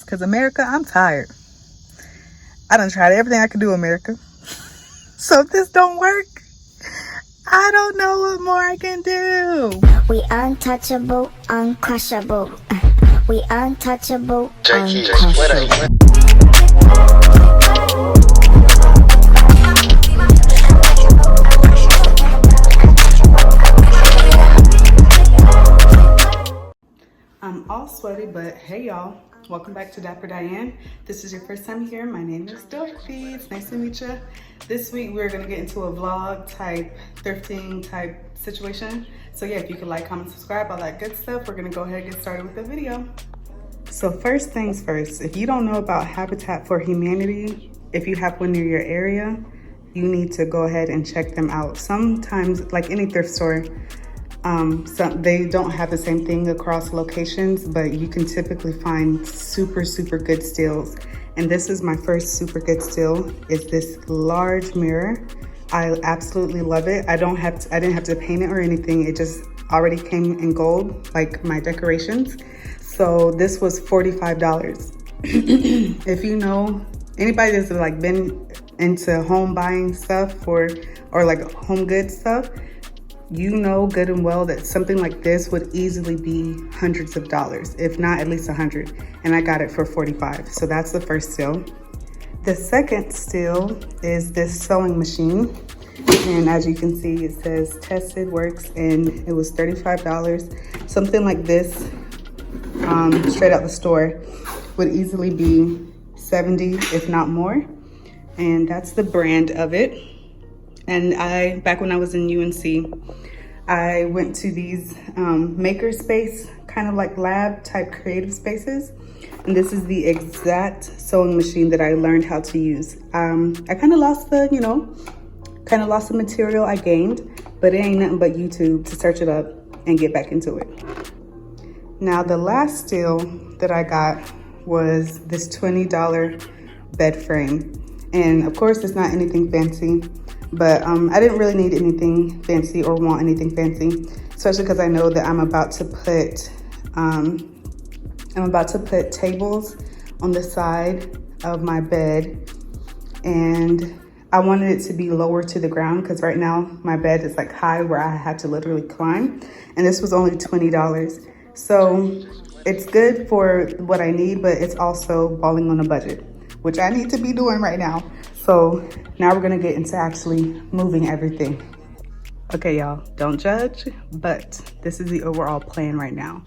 Because America, I'm tired. I done tried everything I could do, America. So if this don't work, I don't know what more I can do. We untouchable, uncrushable. We untouchable, uncrushable. I'm all sweaty, but hey y'all, welcome back to Dapper Diane. This is your first time here. My name is Dorothy. It's nice to meet you. This week we're gonna get into a vlog type, thrifting type situation. So yeah, if you could like, comment, subscribe, all that good stuff, we're gonna go ahead and get started with the video. So first things first, if you don't know about Habitat for Humanity, if you have one near your area, you need to go ahead and check them out. Sometimes, like any thrift store, they don't have the same thing across locations, but you can typically find super good steals. And this is my first super good steal. It's this large mirror. I absolutely love it. I didn't have to paint it or anything. It just already came in gold, like my decorations. So this was $45. If you know anybody that's like been into home buying stuff or like home goods stuff, you know good and well that something like this would easily be hundreds of dollars, if not at least 100, and I got it for 45. So that's the first steal. The second steal is this sewing machine, and as you can see, it says tested, works, and it was $35. Something like this straight out the store would easily be 70, if not more, and that's the brand of it. And back when I was in UNC, I went to these maker space, kind of like lab type creative spaces. And this is the exact sewing machine that I learned how to use. I kind of lost the material I gained, but it ain't nothing but YouTube to search it up and get back into it. Now the last steal that I got was this $20 bed frame. And of course it's not anything fancy, but I didn't really need anything fancy or want anything fancy, especially because I know that I'm about to put tables on the side of my bed, and I wanted it to be lower to the ground because right now my bed is like high where I had to literally climb, and this was only $20. So it's good for what I need, but it's also balling on a budget, which I need to be doing right now. So now we're gonna get into actually moving everything. Okay, y'all, don't judge, but this is the overall plan right now.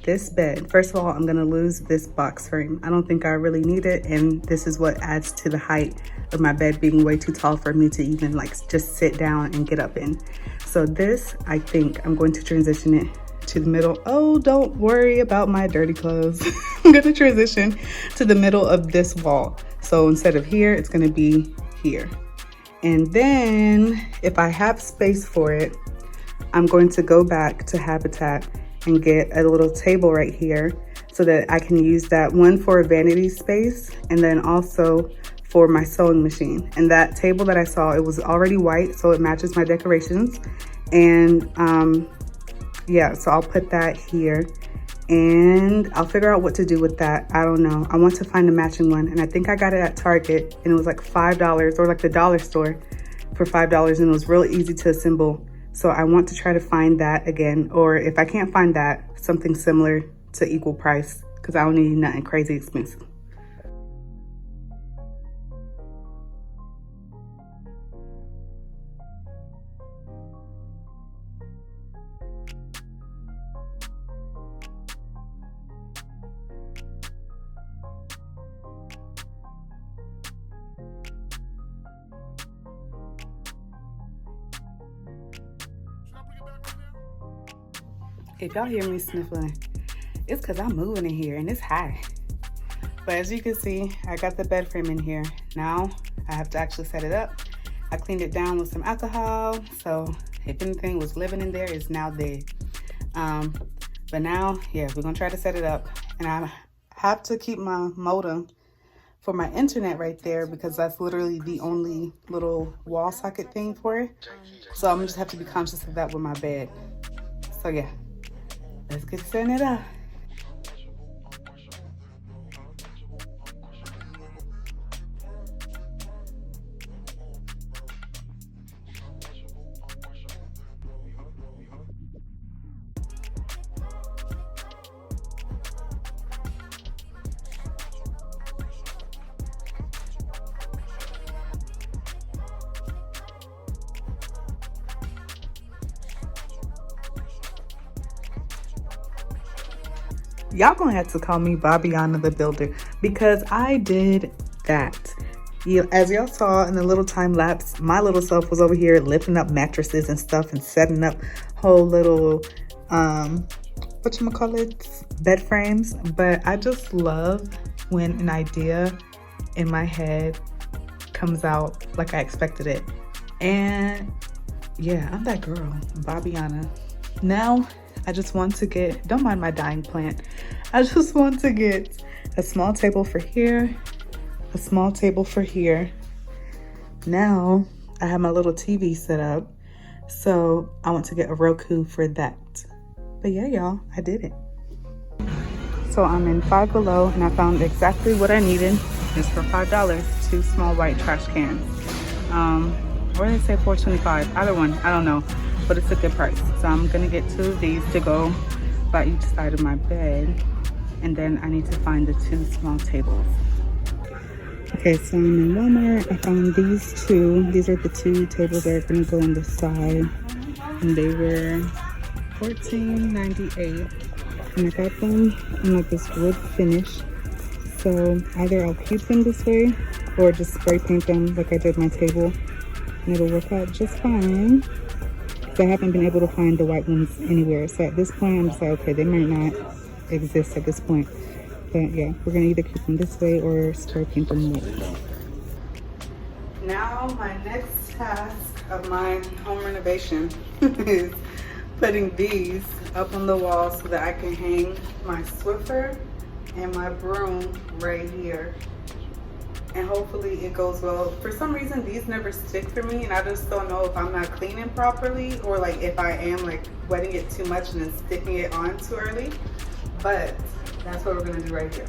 This bed, first of all, I'm gonna lose this box frame. I don't think I really need it, and this is what adds to the height of my bed being way too tall for me to even like just sit down and get up in. So this, I think I'm going to transition it to the middle. Oh, don't worry about my dirty clothes. I'm gonna transition to the middle of this wall. So instead of here, it's gonna be here. And then if I have space for it, I'm going to go back to Habitat and get a little table right here so that I can use that one for a vanity space and then also for my sewing machine. And that table that I saw, it was already white, so it matches my decorations. And yeah, so I'll put that here and I'll figure out what to do with that. I don't know. I want to find a matching one, and I think I got it at Target, and it was like $5, or like the dollar store for $5, and it was real easy to assemble. So I want to try to find that again, or if I can't find that, something similar to equal price, because I don't need nothing crazy expensive. If y'all hear me sniffling, it's because I'm moving in here and it's high. But as you can see, I got the bed frame in here. Now I have to actually set it up. I cleaned it down with some alcohol, so if anything was living in there, it's now dead. But now, yeah, we're gonna try to set it up. And I have to keep my modem for my internet right there because that's literally the only little wall socket thing for it. So I'm gonna just have to be conscious of that with my bed. So yeah, let's get setting it up. Y'all gonna have to call me Bobbiana the Builder because I did that. As y'all saw in the little time lapse, my little self was over here lifting up mattresses and stuff and setting up whole little whatchamacallit, bed frames. But I just love when an idea in my head comes out like I expected it. And yeah, I'm that girl, Bobbiana. Now I just want to get, don't mind my dying plant, I just want to get a small table for here, a small table for here. Now I have my little TV set up, so I want to get a Roku for that. But yeah, y'all, I did it. So I'm in Five Below and I found exactly what I needed. It's for $5, 2 small white trash cans. Or they say $4.25, either one, I don't know, but it's a good price. So I'm gonna get 2 of these to go by each side of my bed, and then I need to find the 2 small tables. Okay, so I'm in Walmart. I found these 2. These are the 2 tables that are gonna go on the side, and they were $14.98. And I got them in like this wood finish. So either I'll keep them this way or just spray paint them like I did my table, and it'll work out just fine. I haven't been able to find the white ones anywhere. So at this point, I'm just like, okay, they might not exist at this point. But yeah, we're gonna either keep them this way or spray paint them white. Now my next task of my home renovation is putting these up on the wall so that I can hang my Swiffer and my broom right here. And hopefully it goes well. For some reason, these never stick for me, and I just don't know if I'm not cleaning properly or like if I am like wetting it too much and then sticking it on too early. But that's what we're gonna do right here.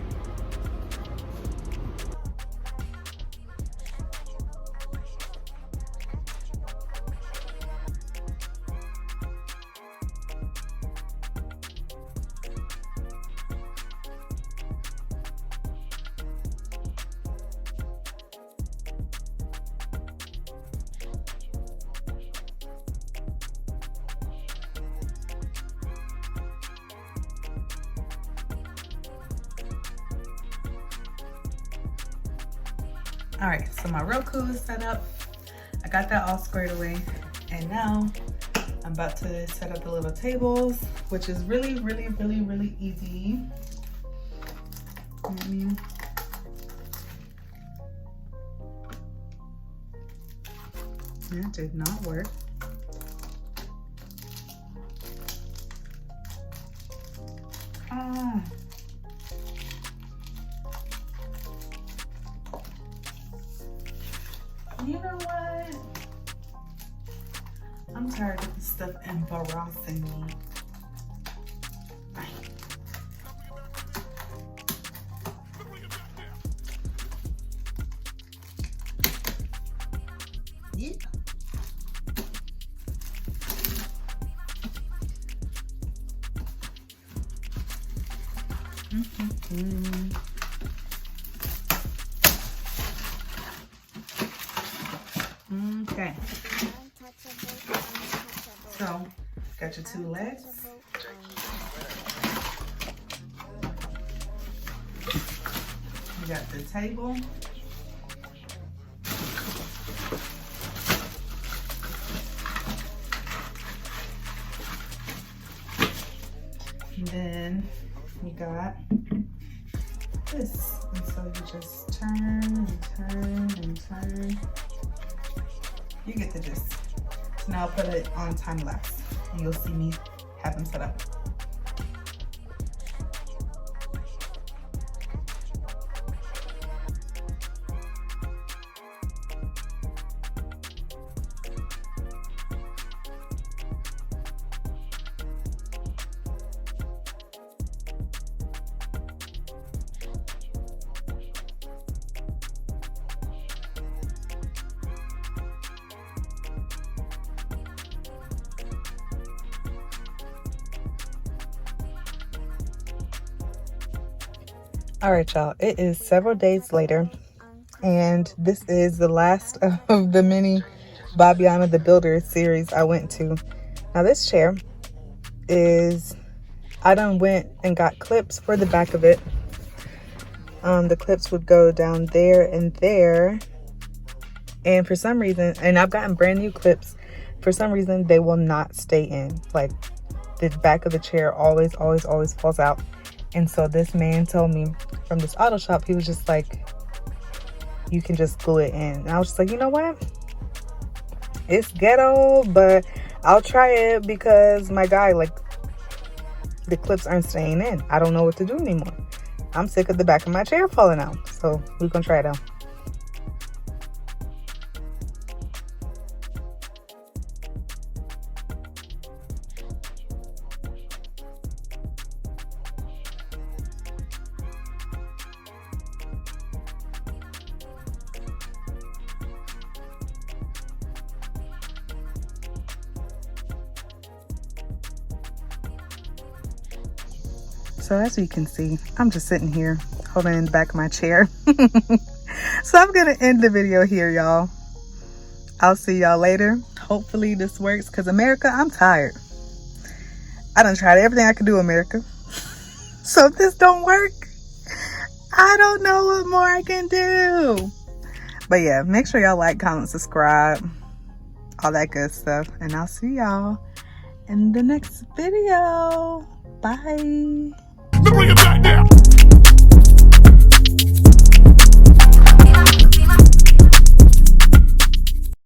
All right, so my Roku is set up. I got that all squared away. And now I'm about to set up the little tables, which is really easy. That did not work. You know what? I'm tired of this stuff embarrassing me. Yeah. Okay. So, got your 2 legs. You got the table. And then you got this. And so you just turn and turn and turn. You get the gist. So now I'll put it on time lapse and you'll see me have them set up. All right, y'all, it is several days later, and this is the last of the mini Bobbiana the Builder series I went to. Now this chair is, I done went and got clips for the back of it. The clips would go down there and there. And for some reason, and I've gotten brand new clips, for some reason they will not stay in. Like the back of the chair always falls out. And so this man told me from this auto shop, he was just like, you can just glue it in. And I was just like, you know what? It's ghetto, but I'll try it because my guy, like, the clips aren't staying in. I don't know what to do anymore. I'm sick of the back of my chair falling out. So we're gonna try it out. So as you can see, I'm just sitting here holding in the back of my chair. So I'm gonna end the video here, y'all. I'll see y'all later. Hopefully this works, because America, I'm tired. I done tried everything I could do, America. So if this don't work, I don't know what more I can do. But yeah, make sure y'all like, comment, subscribe, all that good stuff. And I'll see y'all in the next video. Bye. Bring it back now.